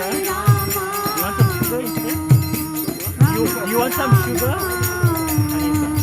camera. You want some sugar instead? You want some sugar? I need some.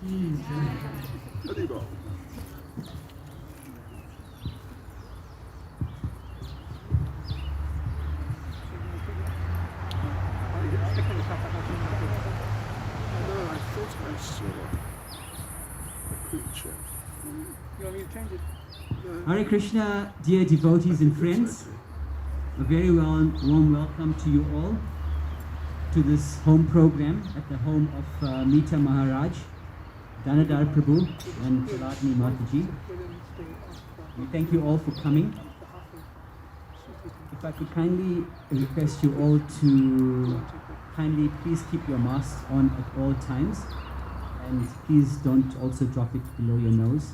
Haribol. No, I thought I saw a creature. You want me to change it? No. Hare Krishna, dear devotees and friends. A very warm welcome to you all to this home program at the home of Meeta Maharaj, Danadar Prabhu and Chaladni Mataji. We thank you all for coming. If I could kindly request you all to kindly please keep your masks on at all times, and please don't also drop it below your nose,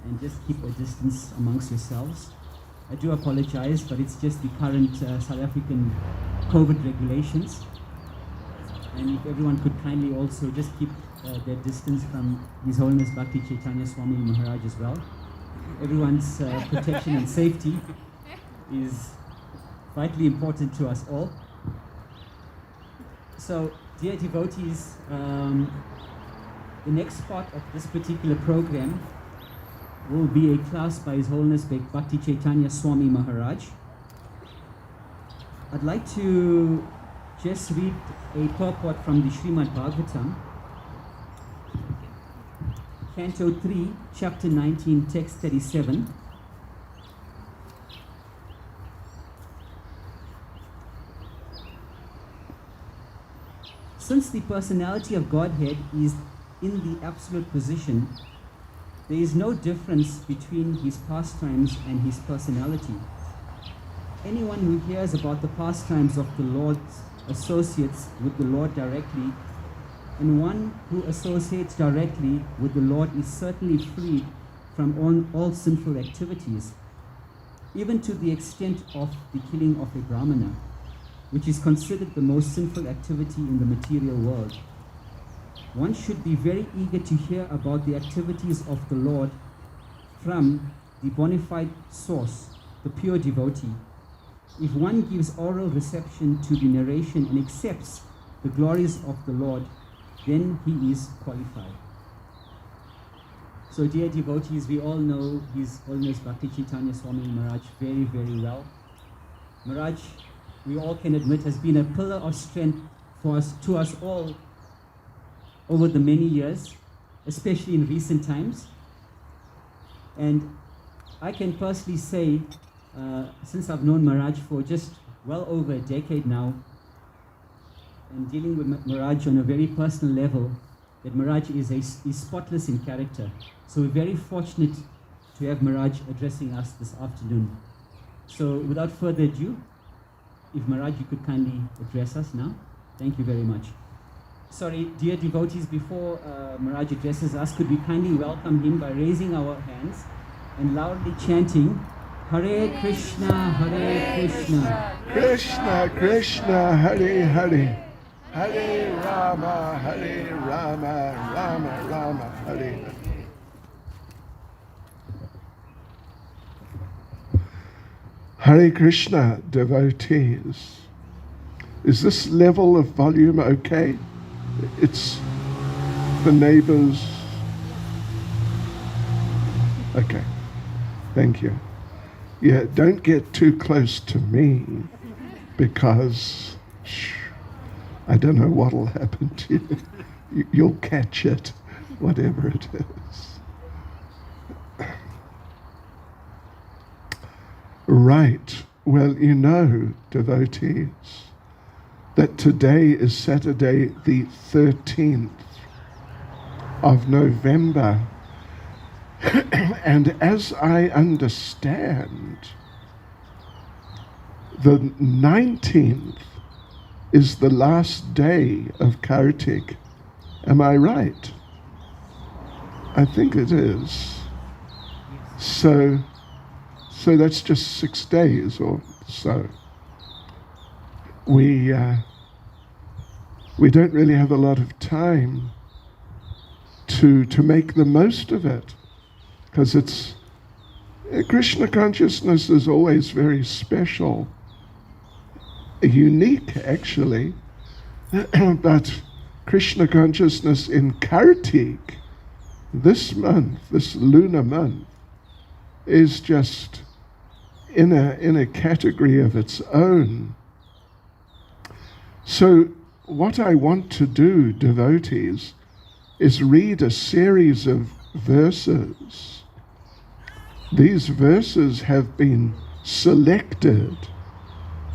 and just keep a distance amongst yourselves. I do apologize, but it's just the current South African COVID regulations. And if everyone could kindly also just keep their distance from His Holiness Bhakti Chaitanya Swami Maharaj as well. Everyone's protection and safety is vitally important to us all. So, dear devotees, the next part of this particular program will be a class by His Holiness Bhakti Chaitanya Swami Maharaj. I'd like to just read a purport from the Srimad Bhagavatam, Canto 3, Chapter 19, Text 37. Since the personality of Godhead is in the absolute position, there is no difference between his pastimes and his personality. Anyone who hears about the pastimes of the Lord associates with the Lord directly, and one who associates directly with the Lord is certainly freed from all sinful activities, even to the extent of the killing of a Brahmana, which is considered the most sinful activity in the material world. One should be very eager to hear about the activities of the Lord from the bona fide source, the pure devotee. If one gives oral reception to the narration and accepts the glories of the Lord, then he is qualified. So dear devotees, we all know His Holiness Bhakti Chaitanya Swami Maharaj very, very well. Maharaj, we all can admit, has been a pillar of strength to us all over the many years, especially in recent times. And I can personally say, since I've known Maharaj for just well over a decade now, and dealing with Maharaj on a very personal level, that Maharaj is spotless in character. So we're very fortunate to have Maharaj addressing us this afternoon. So without further ado, if Maharaj, you could kindly address us now. Thank you very much. Sorry, dear devotees, before Maharaj addresses us, could we kindly welcome him by raising our hands and loudly chanting, Hare Krishna, Hare Krishna. Krishna, Krishna, Hare Hare. Hare Rama, Hare Rama, Rama Rama, Hare Hare. Hare Krishna, devotees. Is this level of volume okay? It's the neighbors. Okay, thank you. Yeah, don't get too close to me because I don't know what'll happen to you. You'll catch it, whatever it is. Right, well, you know, devotees, that today is Saturday the 13th of November. And as I understand, the 19th is the last day of Kartik. Am I right? I think it is. So that's just 6 days or so. We don't really have a lot of time to make the most of it, because it's Krishna consciousness is always very special, unique actually, but Krishna consciousness in Kartik this month, this lunar month, is just in a category of its own. So what I want to do, devotees, is read a series of verses. These verses have been selected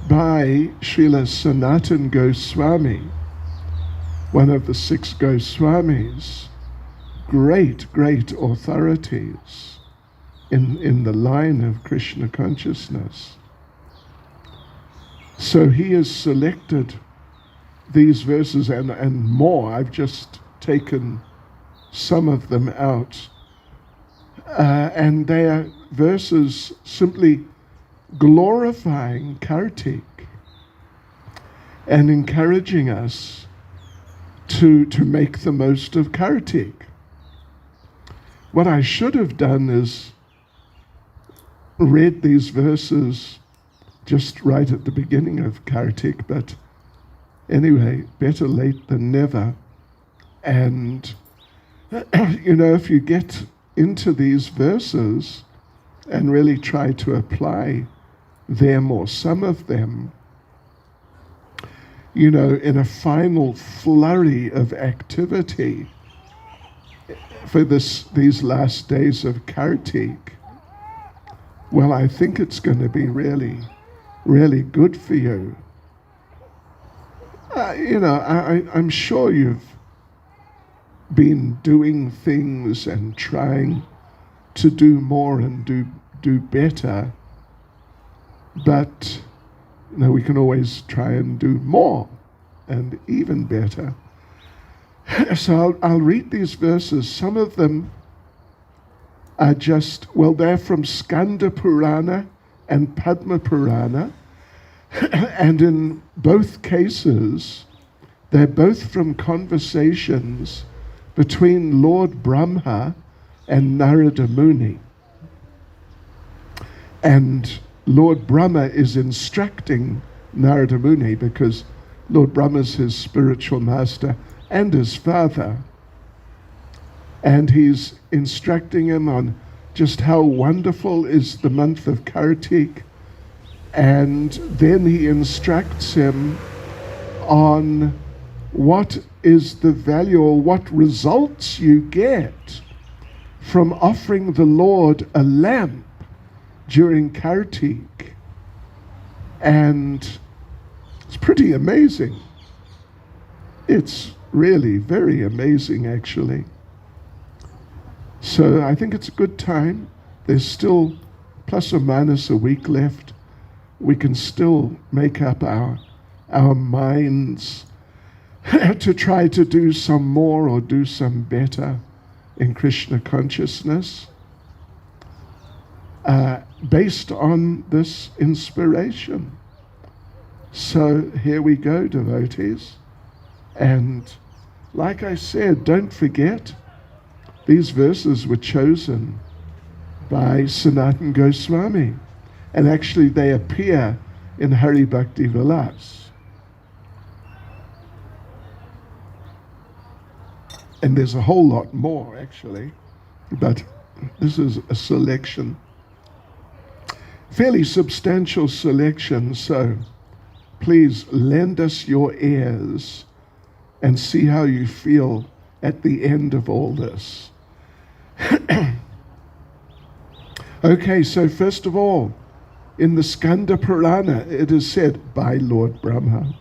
by Srila Sanatana Goswami, one of the 6 Goswamis, great authorities in the line of Krishna consciousness. So he has selected these verses and more. I've just taken some of them out. And they are verses simply glorifying Kartik and encouraging us to make the most of Kartik. What I should have done is read these verses just right at the beginning of Kartik, but anyway, better late than never. And if you get into these verses and really try to apply them or some of them, in a final flurry of activity for these last days of Kartik, well, I think it's going to be really, really good for you. I'm sure you've been doing things and trying to do more and do better, but we can always try and do more and even better. So I'll read these verses. Some of them are they're from Skanda Purana and Padma Purana, and in both cases, they're both from conversations between Lord Brahma and Narada Muni. And Lord Brahma is instructing Narada Muni because Lord Brahma is his spiritual master and his father. And he's instructing him on just how wonderful is the month of Kartik. And then he instructs him on what is the value or what results you get from offering the Lord a lamp during Kartik. And it's pretty amazing. It's really very amazing, actually. So I think it's a good time. There's still plus or minus a week left. We can still make up our minds to try to do some more or do some better in Krishna consciousness based on this inspiration. So here we go, devotees. And like I said, don't forget, these verses were chosen by Sanatana Goswami. And actually they appear in Hari Bhakti Vilas. And there's a whole lot more, actually. But this is a selection. Fairly substantial selection, so please lend us your ears and see how you feel at the end of all this. Okay, so first of all, in the Skanda Purana, it is said by Lord Brahma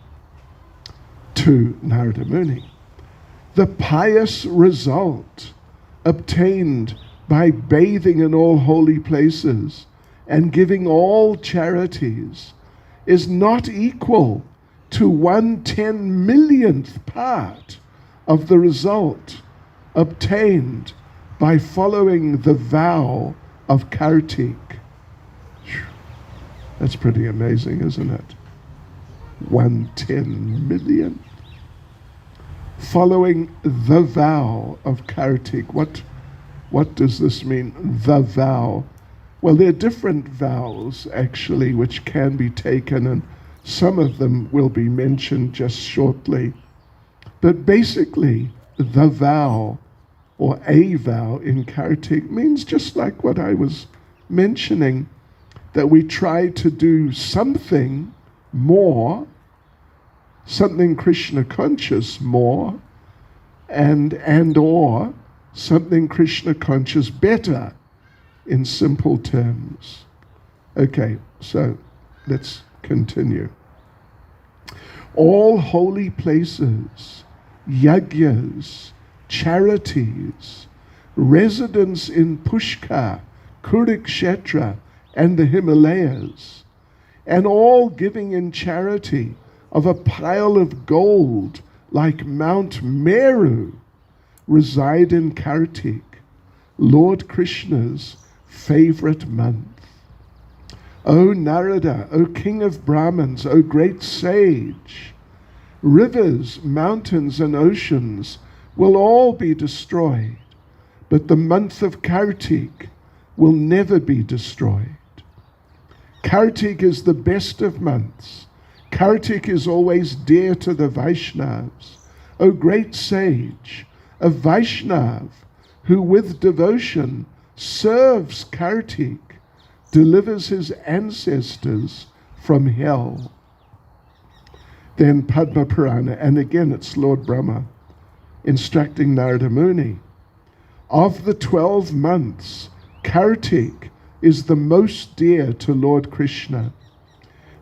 to Narada Muni, the pious result obtained by bathing in all holy places and giving all charities is not equal to 1/10,000,000th part of the result obtained by following the vow of Kartik. That's pretty amazing, isn't it? 1/10,000,000. Following the vow of Kartik. What does this mean, the vow? Well, there are different vows, actually, which can be taken, and some of them will be mentioned just shortly. But basically, the vow or a vow in Kartik means just like what I was mentioning, that we try to do something more, something Krishna conscious more, and or something Krishna conscious better, in simple terms. Okay, so let's continue. All holy places, yagyas, charities, residence in Pushkar, Kurukshetra, and the Himalayas, and all giving in charity of a pile of gold like Mount Meru, reside in Kartik, Lord Krishna's favorite month. O Narada, O King of Brahmins, O great sage, rivers, mountains, and oceans will all be destroyed, but the month of Kartik will never be destroyed. Kartik is the best of months. Kartik is always dear to the Vaishnavas. O great sage, a Vaishnav who with devotion serves Kartik, delivers his ancestors from hell. Then Padma Purana, and again it's Lord Brahma instructing Narada Muni. Of the 12 months, Kartik is the most dear to Lord Krishna.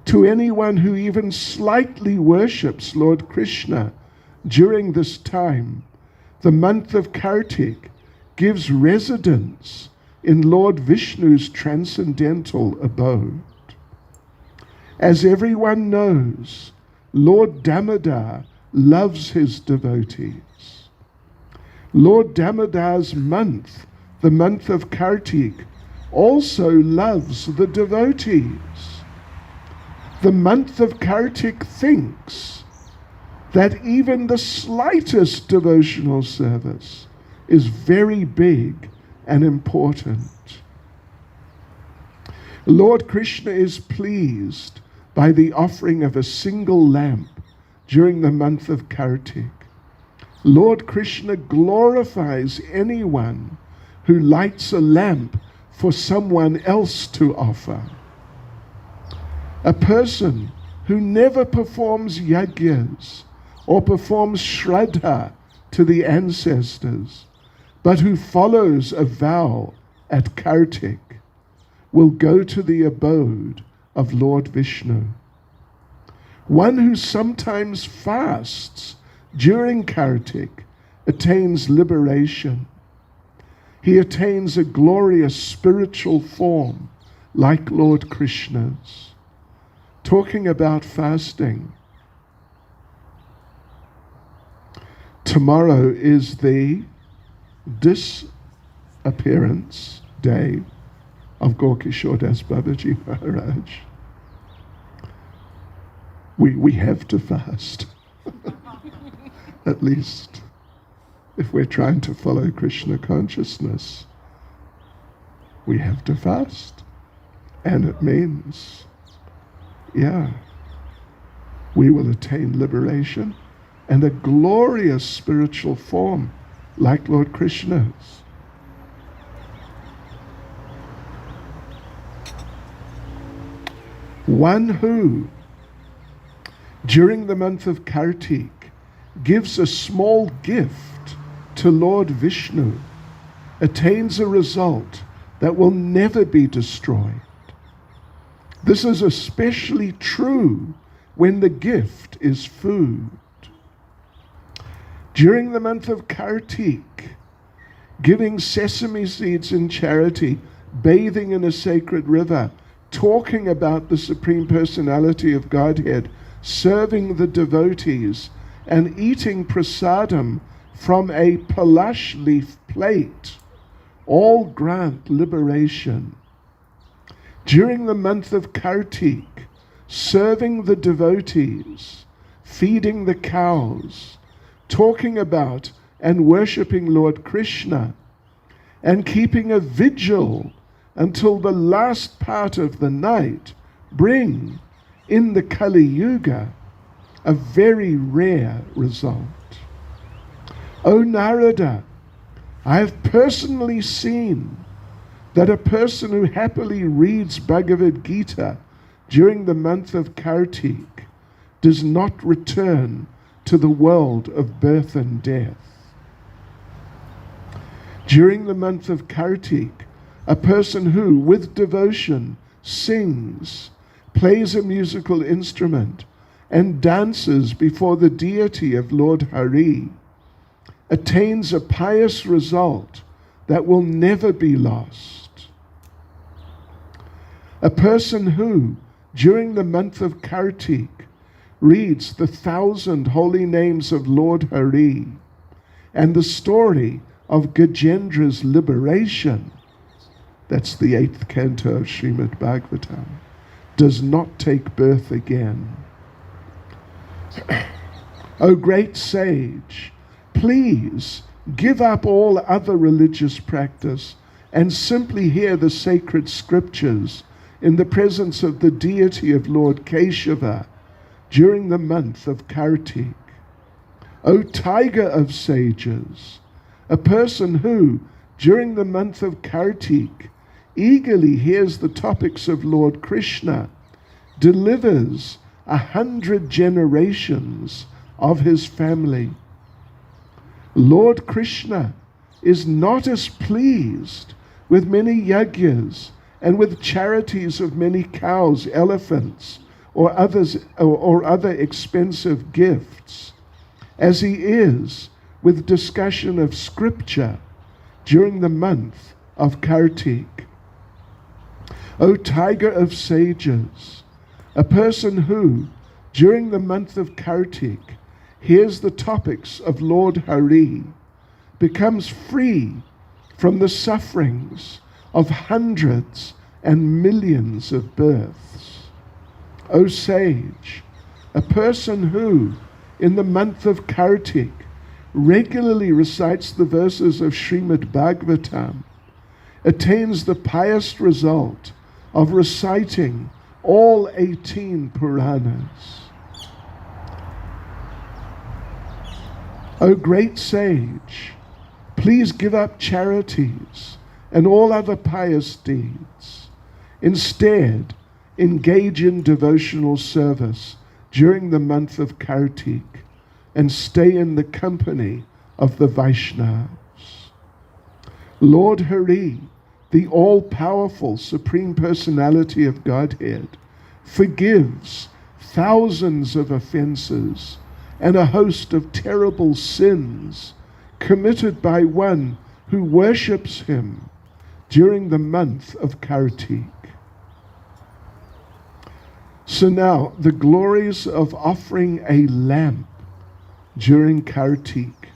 To anyone who even slightly worships Lord Krishna during this time, the month of Kartik gives residence in Lord Vishnu's transcendental abode. As everyone knows, Lord Damodar loves his devotees. Lord Damodar's month, the month of Kartik, also loves the devotees. The month of Kartik thinks that even the slightest devotional service is very big and important. Lord Krishna is pleased by the offering of a single lamp during the month of Kartik. Lord Krishna glorifies anyone who lights a lamp for someone else to offer. A person who never performs yagyas or performs shraddha to the ancestors, but who follows a vow at Kartik, will go to the abode of Lord Vishnu. One who sometimes fasts during Kartik attains liberation. He attains a glorious spiritual form like Lord Krishna's. Talking about fasting, tomorrow is the disappearance day of Gaurkishore Das Babaji Maharaj. We have to fast. At least if we're trying to follow Krishna consciousness, we have to fast. And it means, we will attain liberation and a glorious spiritual form like Lord Krishna's. One who, during the month of Kartik, gives a small gift to Lord Vishnu, attains a result that will never be destroyed. This is especially true when the gift is food. During the month of Kartik, giving sesame seeds in charity, bathing in a sacred river, talking about the Supreme Personality of Godhead, serving the devotees, and eating prasadam from a palash leaf plate, all grant liberation. During the month of Kartik, serving the devotees, feeding the cows, talking about and worshipping Lord Krishna, and keeping a vigil until the last part of the night bring, in the Kali Yuga, a very rare result. O Narada, I have personally seen that a person who happily reads Bhagavad Gita during the month of Kartik does not return to the world of birth and death. During the month of Kartik, a person who, with devotion, sings, plays a musical instrument, and dances before the deity of Lord Hari, attains a pious result that will never be lost. A person who, during the month of Kartik, reads the 1,000 holy names of Lord Hari and the story of Gajendra's liberation, that's the 8th canto of Srimad Bhagavatam, does not take birth again. O great sage, please give up all other religious practice and simply hear the sacred scriptures in the presence of the deity of Lord Keshava during the month of Kartik. O tiger of sages, a person who, during the month of Kartik, eagerly hears the topics of Lord Krishna, delivers 100 generations of his family. Lord Krishna is not as pleased with many yagyas and with charities of many cows, elephants, or other expensive gifts, as he is with discussion of scripture during the month of Kartik. O tiger of sages, a person who, during the month of Kartik, hears the topics of Lord Hari, becomes free from the sufferings of hundreds and millions of births. O sage, a person who, in the month of Kartik, regularly recites the verses of Srimad Bhagavatam, attains the pious result of reciting all 18 Puranas. O great sage, please give up charities and all other pious deeds. Instead, engage in devotional service during the month of Kartik and stay in the company of the Vaishnavas. Lord Hari, the all-powerful Supreme Personality of Godhead, forgives thousands of offenses and a host of terrible sins committed by one who worships him during the month of Kartik. So now, the glories of offering a lamp during Kartik.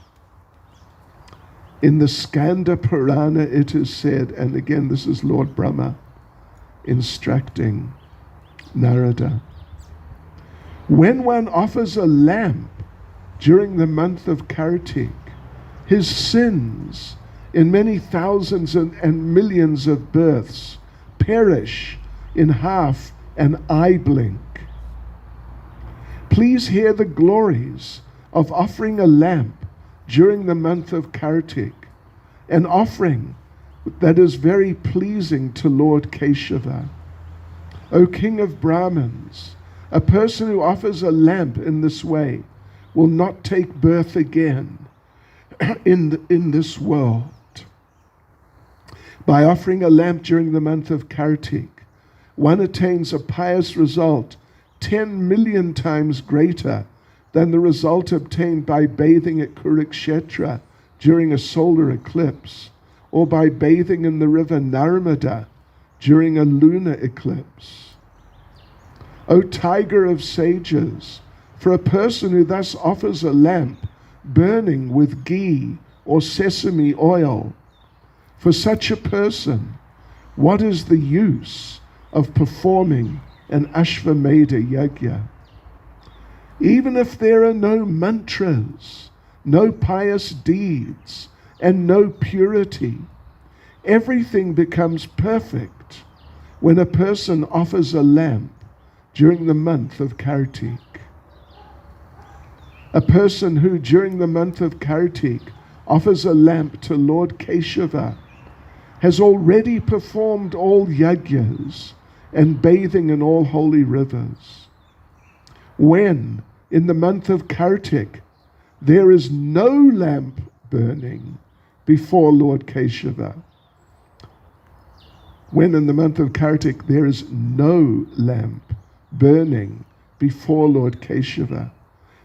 In the Skanda Purana it is said, and again this is Lord Brahma instructing Narada, when one offers a lamp during the month of Kartik, his sins in many thousands and millions of births perish in half an eye blink. Please hear the glories of offering a lamp during the month of Kartik, an offering that is very pleasing to Lord Keshava. O King of Brahmins, a person who offers a lamp in this way will not take birth again in this world. By offering a lamp during the month of Kartik, one attains a pious result 10 million times greater than the result obtained by bathing at Kurukshetra during a solar eclipse, or by bathing in the river Narmada during a lunar eclipse. O tiger of sages, for a person who thus offers a lamp burning with ghee or sesame oil, for such a person, what is the use of performing an Ashvamedha yajna? Even if there are no mantras, no pious deeds, and no purity, everything becomes perfect when a person offers a lamp during the month of Kartik. A person who during the month of Kartik offers a lamp to Lord Keshava, has already performed all yagyas and bathing in all holy rivers. When, in the month of Kartik, there is no lamp burning before Lord Keshava. When in the month of Kartik there is no lamp burning before Lord Keshava,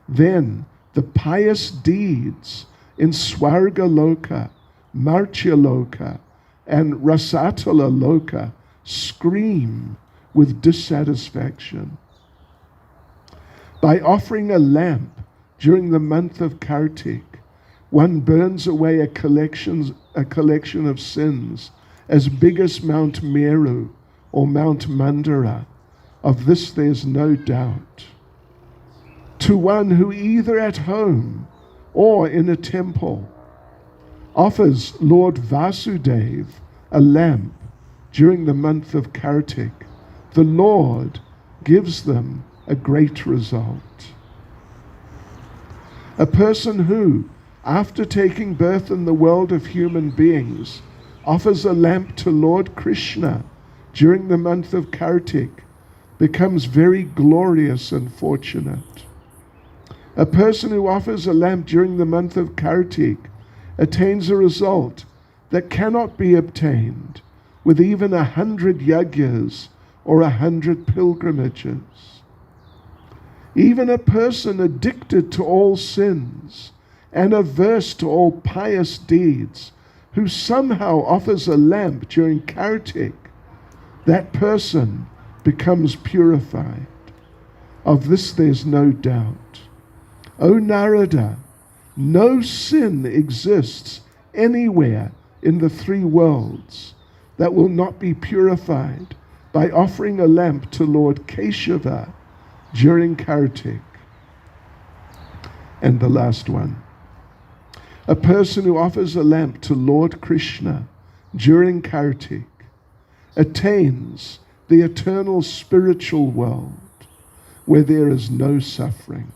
then the pious deeds in Swarga Loka, Martya Loka, and Rasatala Loka scream with dissatisfaction. By offering a lamp during the month of Kartik, one burns away a collection of sins as big as Mount Meru or Mount Mandara. Of this there's no doubt. To one who either at home or in a temple offers Lord Vasudev a lamp during the month of Kartik, the Lord gives them a great result. A person who, after taking birth in the world of human beings, offers a lamp to Lord Krishna during the month of Kartik, becomes very glorious and fortunate. A person who offers a lamp during the month of Kartik attains a result that cannot be obtained with even 100 yagyas or 100 pilgrimages. Even a person addicted to all sins and averse to all pious deeds, who somehow offers a lamp during Kartik, that person becomes purified. Of this there's no doubt. O Narada, no sin exists anywhere in the three worlds that will not be purified by offering a lamp to Lord Keshava during Kartik. And the last one. A person who offers a lamp to Lord Krishna during Kartik attains the eternal spiritual world where there is no suffering.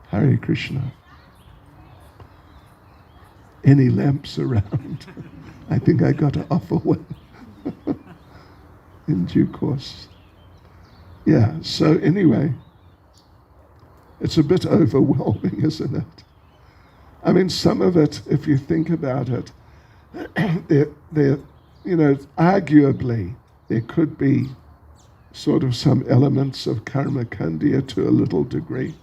Hare Krishna. Any lamps around? I think I got to offer one in due course. Yeah, so anyway, it's a bit overwhelming, isn't it? I mean, some of it, if you think about it, there, arguably there could be sort of some elements of karma kandya to a little degree.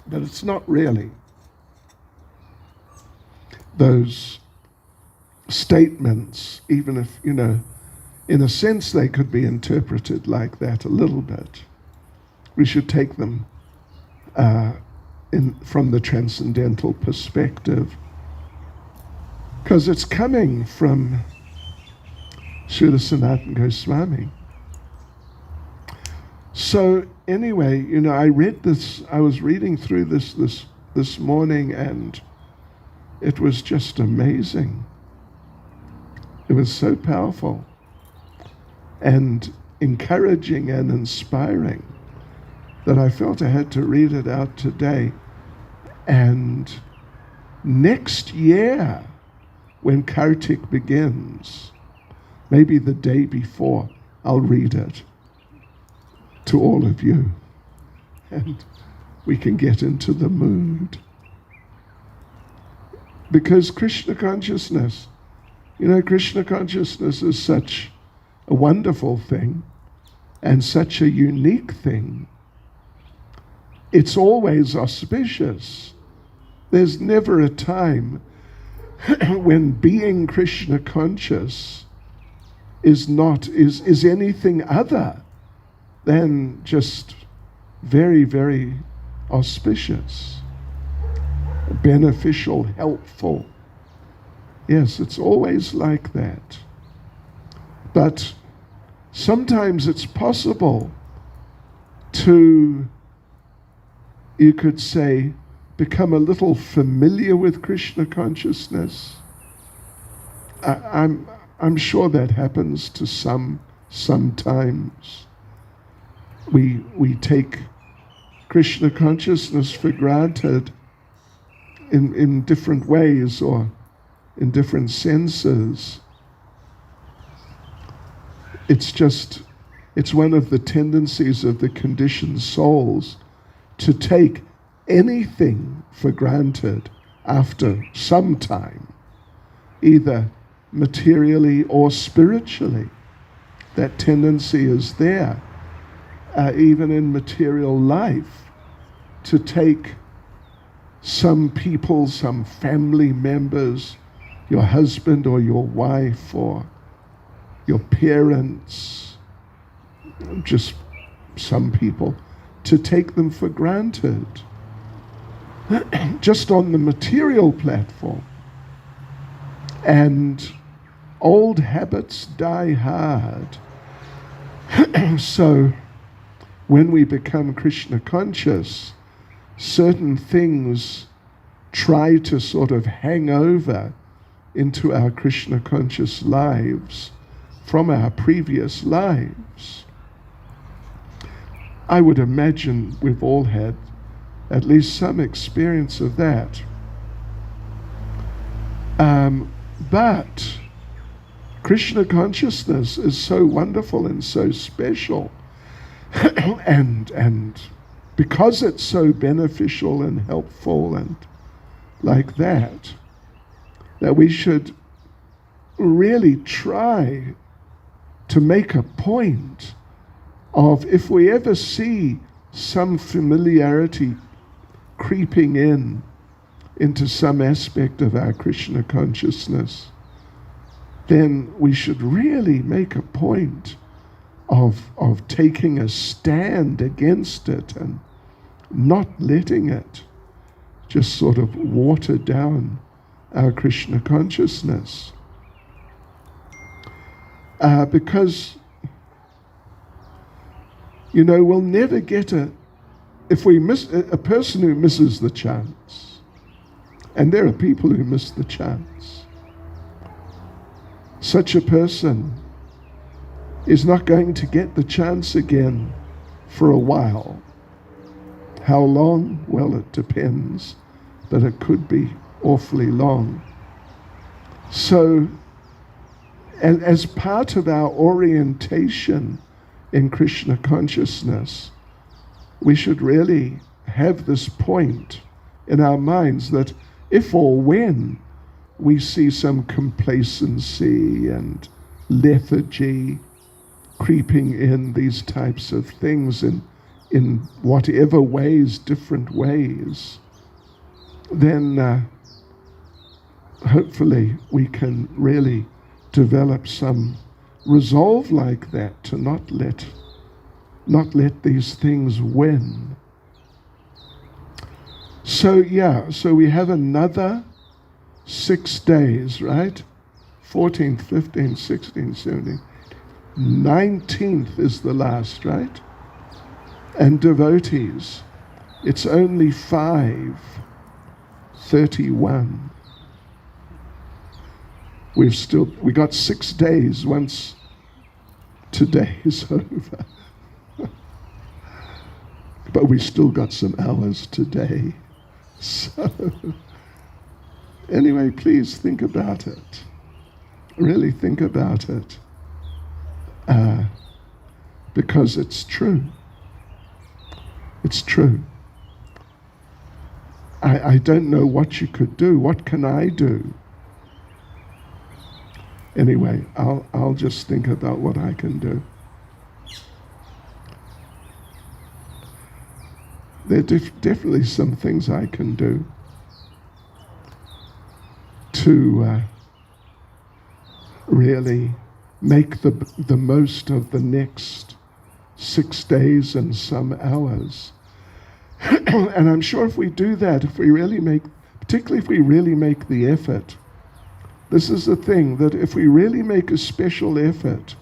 But it's not really. Those statements, even if, in a sense they could be interpreted like that a little bit. We should take them from the transcendental perspective, because it's coming from Srila Sanatana Goswami. So anyway, I read this, I was reading through this morning, and it was just amazing. It was so powerful and encouraging and inspiring that I felt I had to read it out today. And next year, when Kartik begins, maybe the day before, I'll read it to all of you, and we can get into the mood. Because Krishna consciousness, Krishna consciousness is such a wonderful thing and such a unique thing. It's always auspicious. There's never a time when being Krishna conscious is anything other than just very, very auspicious, beneficial, helpful. Yes, it's always like that. But sometimes it's possible to, you could say, become a little familiar with Krishna consciousness. I'm sure that happens to some sometimes. We take Krishna consciousness for granted in different ways or in different senses. It's one of the tendencies of the conditioned souls to take anything for granted after some time, either materially or spiritually. That tendency is there, even in material life, to take some people, some family members, your husband or your wife or your parents, just some people, to take them for granted, just on the material platform. And old habits die hard. So when we become Krishna conscious, certain things try to sort of hang over into our Krishna conscious lives from our previous lives. I would imagine we've all had at least some experience of that. But Krishna consciousness is so wonderful and so special, and because it's so beneficial and helpful and like that we should really try to make a point of, if we ever see some familiarity creeping into some aspect of our Krishna consciousness, then we should really make a point of taking a stand against it and not letting it just sort of water down our Krishna consciousness. Because, we'll never get if we miss a person who misses the chance, and there are people who miss the chance, such a person is not going to get the chance again for a while. How long? Well, it depends, but it could be awfully long. So, and as part of our orientation in Krishna consciousness, we should really have this point in our minds that if or when we see some complacency and lethargy creeping in, these types of things in whatever ways, different ways, then hopefully we can really develop some resolve like that to not let these things win. So we have another 6 days, right? 14th, 15th, 16th, 17th. 19th is the last, right? And devotees, it's only 5:31. We got 6 days once today is over. But we still got some hours today. So anyway, please think about it. Really think about it. Because it's true. It's true. I don't know what you could do. What can I do? Anyway, I'll just think about what I can do. There are definitely some things I can do to really make the most of the next 6 days and some hours. And I'm sure if we do that, particularly if we really make the effort, this is the thing, that if we really make a special effort,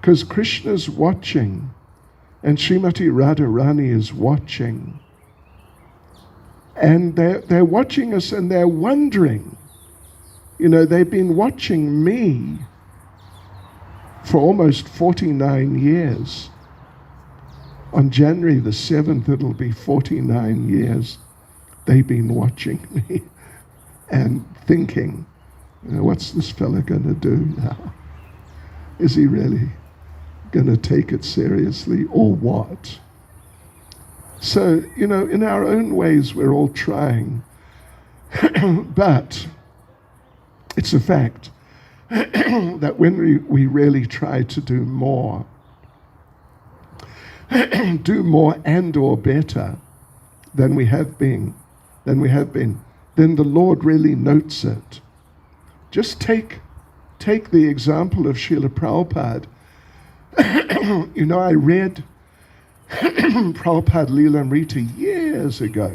because Krishna's watching, and Srimati Radharani is watching, and they're watching us and they're wondering. They've been watching me for almost 49 years. On January the 7th, it'll be 49 years they've been watching me and thinking, what's this fella going to do now? Is he really going to take it seriously or what? So, in our own ways, we're all trying. But it's a fact that when we really try to do more and or better than we have been, then the Lord really notes it. Just take the example of Srila Prabhupada. I read Prabhupada Leelamrita years ago,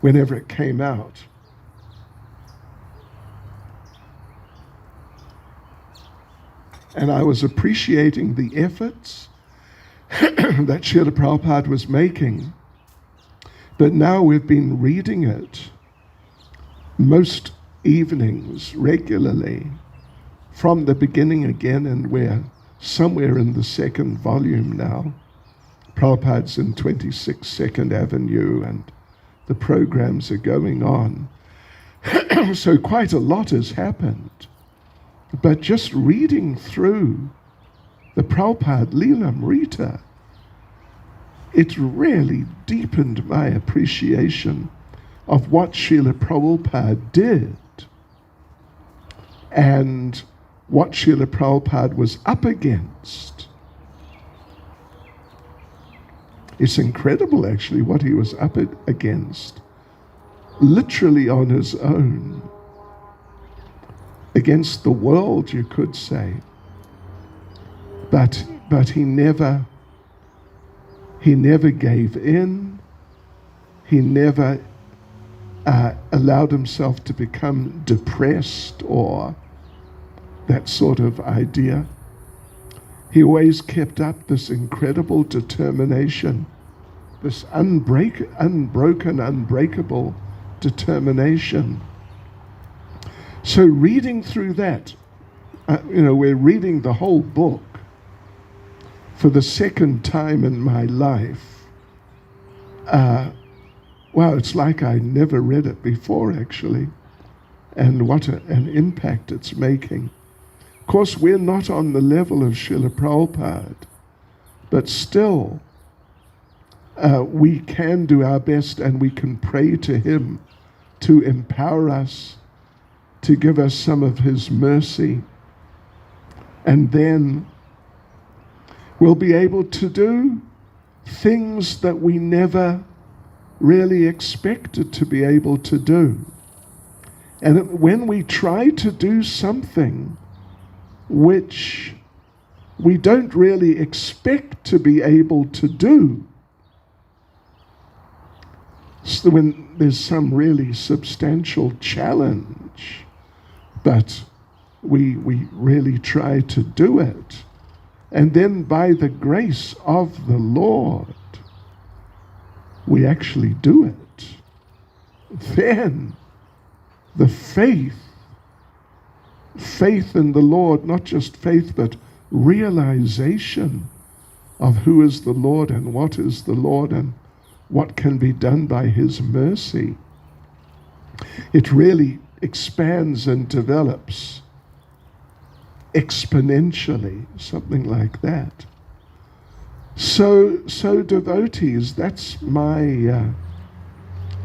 whenever it came out. And I was appreciating the efforts that Srila Prabhupada was making. But now we've been reading it most evenings regularly from the beginning again, and we're somewhere in the second volume now. Prabhupada's in 26 Second Avenue and the programs are going on. So quite a lot has happened. But just reading through the Prabhupada Leelamrita, it really deepened my appreciation of what Srila Prabhupada did and what Srila Prabhupada was up against. It's incredible, actually, what he was up against, literally on his own, against the world, you could say. But he never gave in. He never allowed himself to become depressed or that sort of idea. He always kept up this incredible determination, this unbroken, unbreakable determination. So reading through that, we're reading the whole book for the second time in my life. Wow, it's like I never read it before, actually. And what an impact it's making. Of course, we're not on the level of Srila Prabhupada, but still, we can do our best and we can pray to him to empower us, to give us some of his mercy, and then we'll be able to do things that we never really expected to be able to do. And when we try to do something which we don't really expect to be able to do, so when there's some really substantial challenge, but we really try to do it, and then by the grace of the Lord, we actually do it, then the faith in the Lord, not just faith, but realization of who is the Lord and what is the Lord and what can be done by his mercy, it really expands and develops exponentially, something like that. So devotees, that's my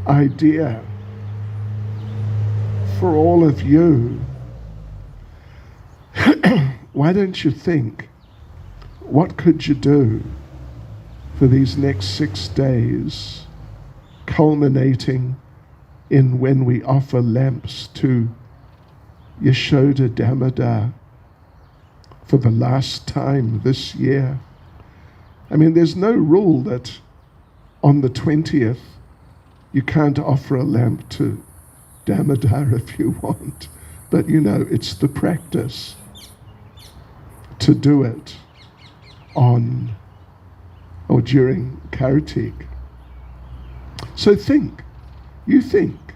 idea for all of you. Why don't you think, what could you do for these next 6 days, culminating in when we offer lamps to Yashoda Damodar for the last time this year? I mean, there's no rule that on the 20th you can't offer a lamp to Damodar if you want. But it's the practice to do it on or during Kartik. So you think,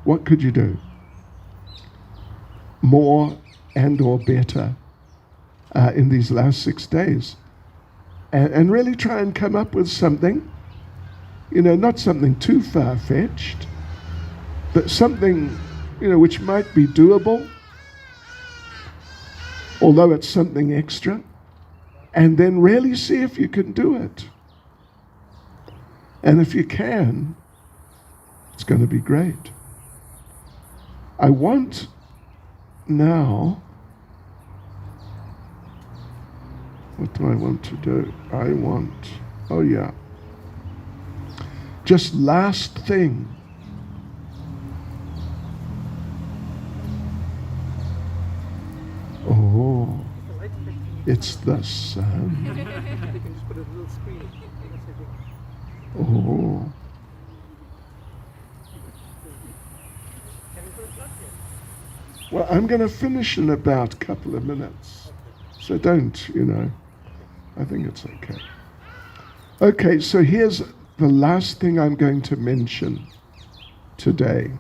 what could you do? More and or better in these last 6 days. and really try and come up with something, not something too far-fetched, but something, which might be doable, although it's something extra, and then really see if you can do it. And if you can, it's going to be great. I want now, what do I want to do? Just last thing. Oh, it's the sun. Oh. Well, I'm going to finish in about a couple of minutes. So don't, I think it's okay. Okay, so here's the last thing I'm going to mention today.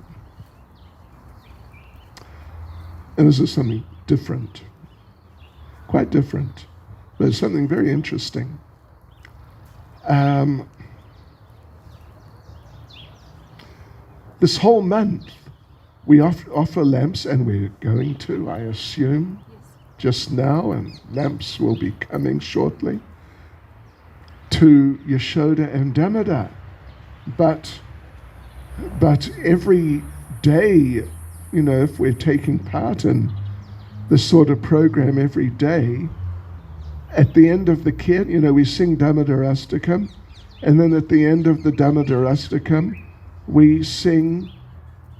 And this is something different. Quite different. But it's something very interesting. This whole month, we offer lamps, and we're going to, I assume, just now, and lamps will be coming shortly, to Yashoda and Damodar. But every day, if we're taking part in this sort of program every day, at the end of the kit, we sing Damodar Astakam, and then at the end of the Damodar Astakam, we sing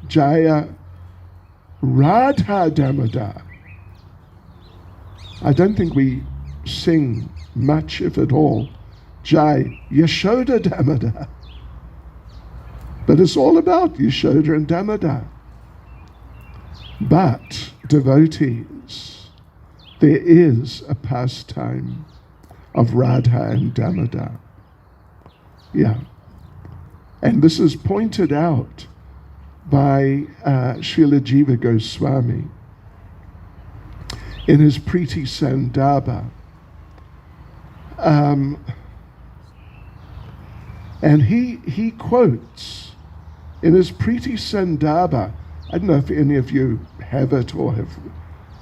Jaya Radha Damodar. I don't think we sing much, if at all, Jai Yashoda Damodar. But it's all about Yashoda and Damodar. But, devotees, there is a pastime of Radha and Damodar. Yeah. And this is pointed out by Srila Jiva Goswami in his Priti Sandarbha. And he quotes in his Priti Sandarbha, I don't know if any of you have it or have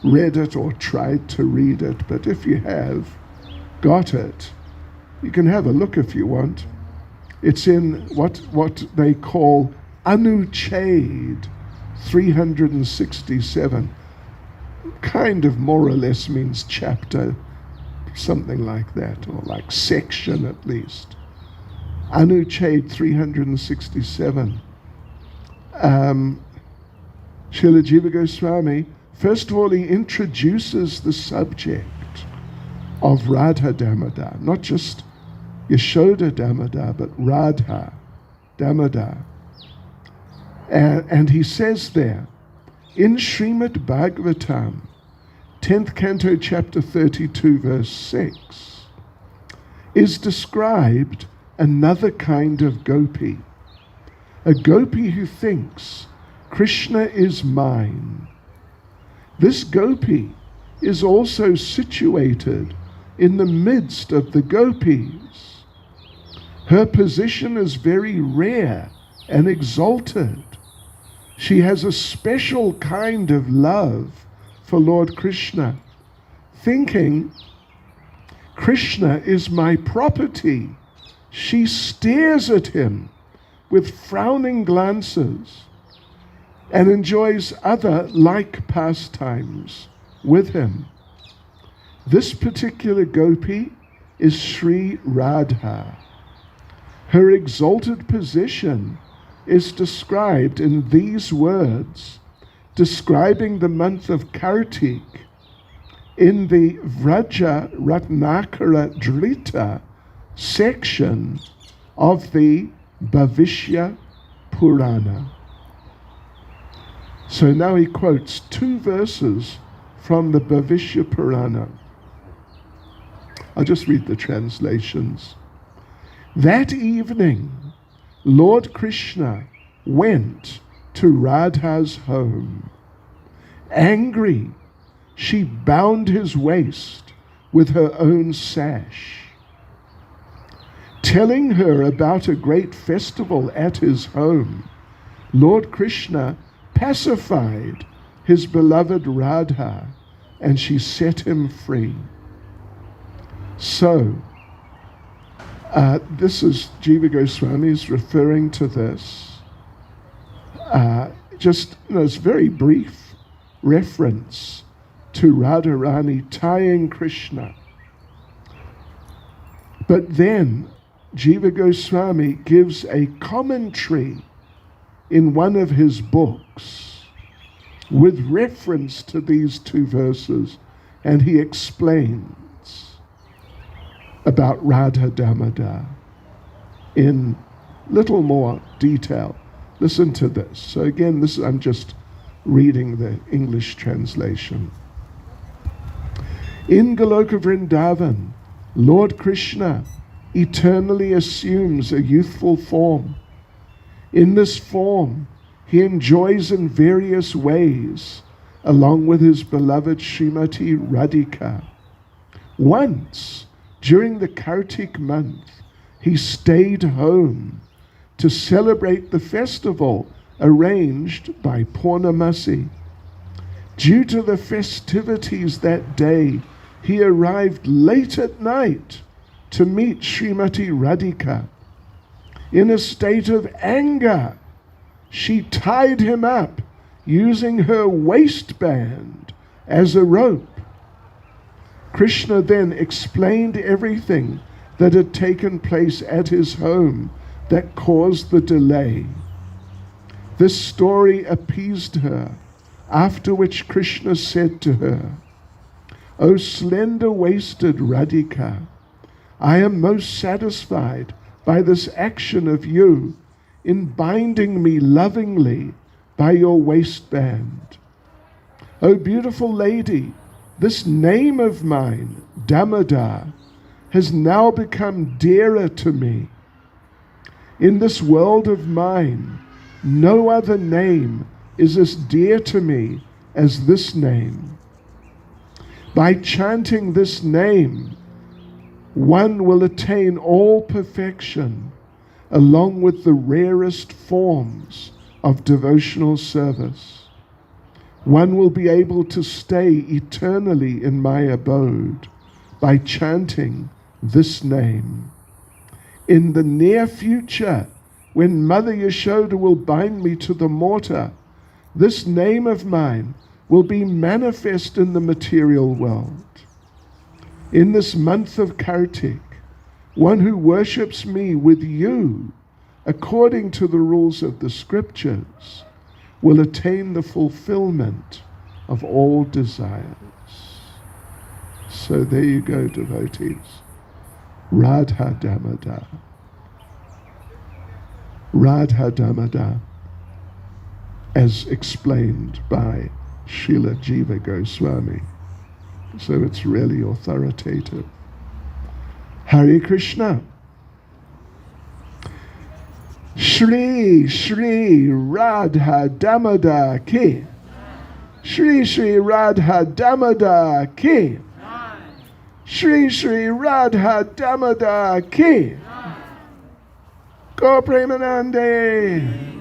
read it or tried to read it, but if you have got it, you can have a look if you want. It's in what they call Anuchhed 367. Kind of more or less means chapter, something like that, or like section at least. Anuchhed 367. Srila Jiva Goswami, first of all, he introduces the subject of Radha Damodar, not just Yashoda Damodar, but Radha Damodar. And he says there, in Srimad Bhagavatam, 10th canto, chapter 32, verse 6, is described another kind of gopi. A gopi who thinks Krishna is mine. This gopi is also situated in the midst of the gopis. Her position is very rare and exalted. She has a special kind of love for Lord Krishna, thinking, Krishna is my property. She stares at him with frowning glances and enjoys other like pastimes with him. This particular gopi is Sri Radha. Her exalted position is described in these words, describing the month of Kartik in the Vraja Ratnakara Drita section of the Bhavishya Purana. So now he quotes two verses from the Bhavishya Purana. I'll just read the translations. That evening, Lord Krishna went to Radha's home. Angry, she bound his waist with her own sash. Telling her about a great festival at his home, Lord Krishna pacified his beloved Radha, and she set him free. So, this is Jiva Goswami is referring to this. It's very brief reference to Radharani tying Krishna. But then Jiva Goswami gives a commentary in one of his books with reference to these two verses, and he explains about Radha Damodar in little more detail. Listen to this. So again, I'm just reading the English translation. In Goloka Vrindavan, Lord Krishna eternally assumes a youthful form. In this form, he enjoys in various ways, along with his beloved Srimati Radhika. Once, during the Kartik month, he stayed home to celebrate the festival arranged by Purnamasi. Due to the festivities that day, he arrived late at night to meet Srimati Radhika. In a state of anger, she tied him up using her waistband as a rope. Krishna then explained everything that had taken place at his home that caused the delay. This story appeased her, after which Krishna said to her, O slender-waisted Radhika, I am most satisfied by this action of you in binding me lovingly by your waistband. O beautiful lady, this name of mine, Damodar, has now become dearer to me. In this world of mine, no other name is as dear to me as this name. By chanting this name, one will attain all perfection, along with the rarest forms of devotional service. One will be able to stay eternally in my abode by chanting this name. In the near future, when Mother Yashoda will bind me to the mortar, this name of mine will be manifest in the material world. In this month of Kartik, one who worships me with you, according to the rules of the scriptures, will attain the fulfillment of all desires. So there you go, devotees. Radha Damodar. Radha Damodar, as explained by Srila Jiva Goswami. So it's really authoritative. Hare Krishna. Shri Shri Radha Damodar ki. Shri Shri Radha Damodar ki. Shri Shri Radha Damodar ki. Go Premanande.